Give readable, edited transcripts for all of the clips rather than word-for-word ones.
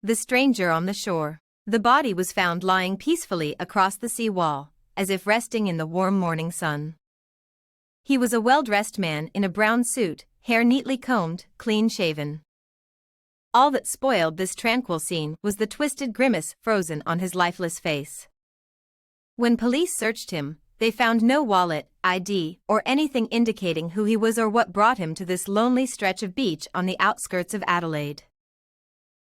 The stranger on the shore. The body was found lying peacefully across the sea wall, as if resting in the warm morning sun. He was a well-dressed man in a brown suit, hair neatly combed, clean-shaven. All that spoiled this tranquil scene was the twisted grimace frozen on his lifeless face. When police searched him, they found no wallet, ID, or anything indicating who he was or what brought him to this lonely stretch of beach on the outskirts of Adelaide.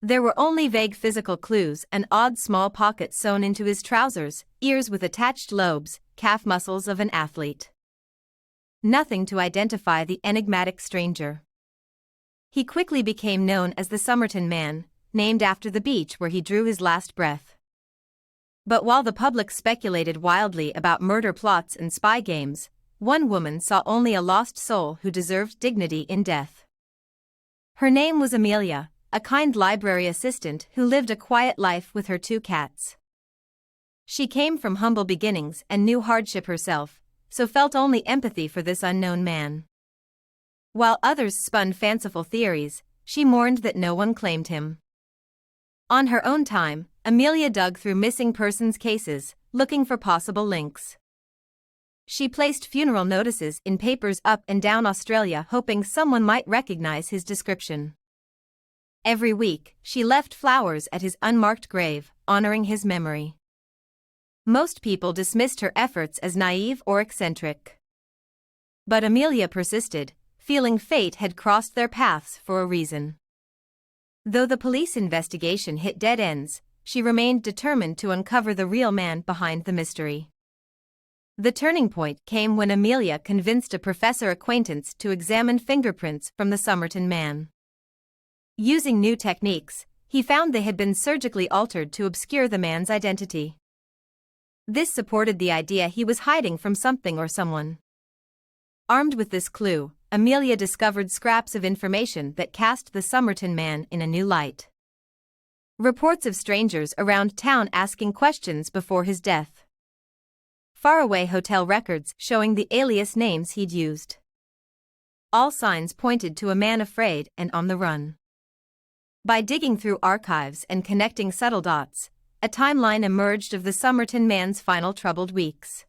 There were only vague physical clues, an odd small pocket sewn into his trousers, ears with attached lobes, calf muscles of an athlete. Nothing to identify the enigmatic stranger. He quickly became known as the Somerton Man, named after the beach where he drew his last breath. But while the public speculated wildly about murder plots and spy games, one woman saw only a lost soul who deserved dignity in death. Her name was Amelia, a kind library assistant who lived a quiet life with her 2 cats. She came from humble beginnings and knew hardship herself, so felt only empathy for this unknown man. While others spun fanciful theories, she mourned that no one claimed him. On her own time, Amelia dug through missing persons cases, looking for possible links. She placed funeral notices in papers up and down Australia hoping someone might recognize his description. Every week, she left flowers at his unmarked grave, honoring his memory. Most people dismissed her efforts as naive or eccentric. But Amelia persisted, feeling fate had crossed their paths for a reason. Though the police investigation hit dead ends, she remained determined to uncover the real man behind the mystery. The turning point came when Amelia convinced a professor acquaintance to examine fingerprints from the Somerton Man. Using new techniques, he found they had been surgically altered to obscure the man's identity. This supported the idea he was hiding from something or someone. Armed with this clue, Amelia discovered scraps of information that cast the Somerton Man in a new light. Reports of strangers around town asking questions before his death. Faraway hotel records showing the alias names he'd used. All signs pointed to a man afraid and on the run. By digging through archives and connecting subtle dots, a timeline emerged of the Somerton Man's final troubled weeks.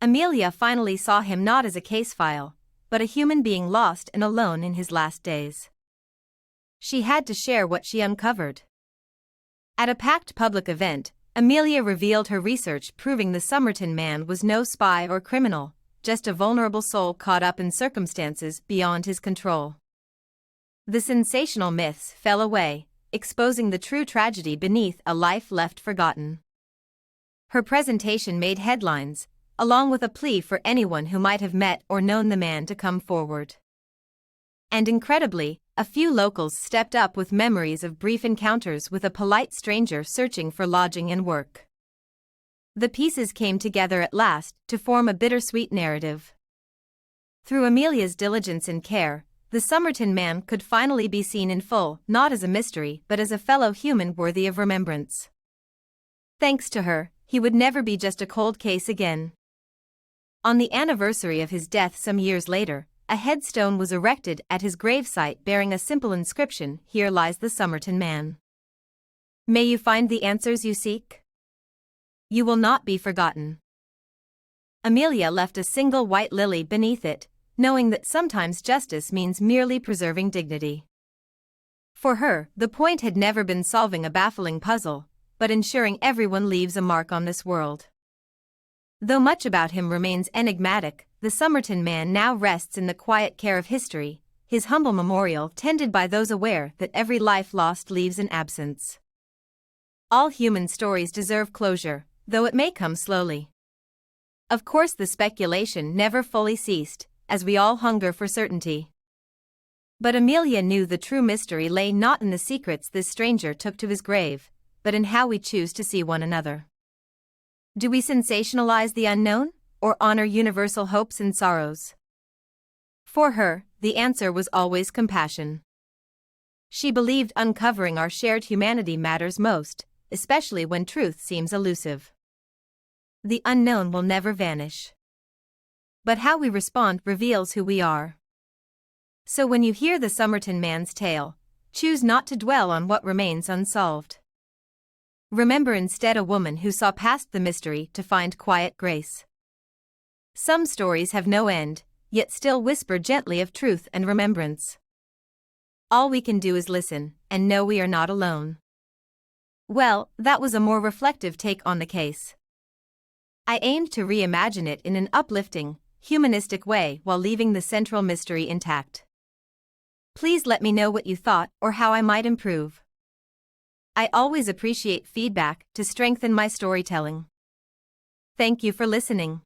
Amelia finally saw him not as a case file, but a human being lost and alone in his last days. She had to share what she uncovered. At a packed public event, Amelia revealed her research proving the Somerton Man was no spy or criminal, just a vulnerable soul caught up in circumstances beyond his control. The sensational myths fell away, exposing the true tragedy beneath a life left forgotten. Her presentation made headlines, along with a plea for anyone who might have met or known the man to come forward. And incredibly, a few locals stepped up with memories of brief encounters with a polite stranger searching for lodging and work. The pieces came together at last to form a bittersweet narrative. Through Amelia's diligence and care, the Somerton Man could finally be seen in full, not as a mystery but as a fellow human worthy of remembrance. Thanks to her, he would never be just a cold case again. On the anniversary of his death some years later, a headstone was erected at his gravesite bearing a simple inscription, "Here lies the Somerton Man. May you find the answers you seek. You will not be forgotten." Amelia left a single white lily beneath it, knowing that sometimes justice means merely preserving dignity. For her, the point had never been solving a baffling puzzle, but ensuring everyone leaves a mark on this world. Though much about him remains enigmatic, the Somerton Man now rests in the quiet care of history, his humble memorial tended by those aware that every life lost leaves an absence. All human stories deserve closure, though it may come slowly. Of course, the speculation never fully ceased, as we all hunger for certainty. But Amelia knew the true mystery lay not in the secrets this stranger took to his grave, but in how we choose to see one another. Do we sensationalize the unknown, or honor universal hopes and sorrows? For her, the answer was always compassion. She believed uncovering our shared humanity matters most, especially when truth seems elusive. The unknown will never vanish. But how we respond reveals who we are. So when you hear the Somerton Man's tale, Choose not to dwell on what remains unsolved. Remember instead a woman who saw past the mystery to find quiet grace. Some stories have no end, yet still whisper gently of truth and remembrance. All we can do is listen, and know we are not alone. Well, that was a more reflective take on the case. I aimed to reimagine it in an uplifting, humanistic way while leaving the central mystery intact. Please let me know what you thought or how I might improve. I always appreciate feedback to strengthen my storytelling. Thank you for listening.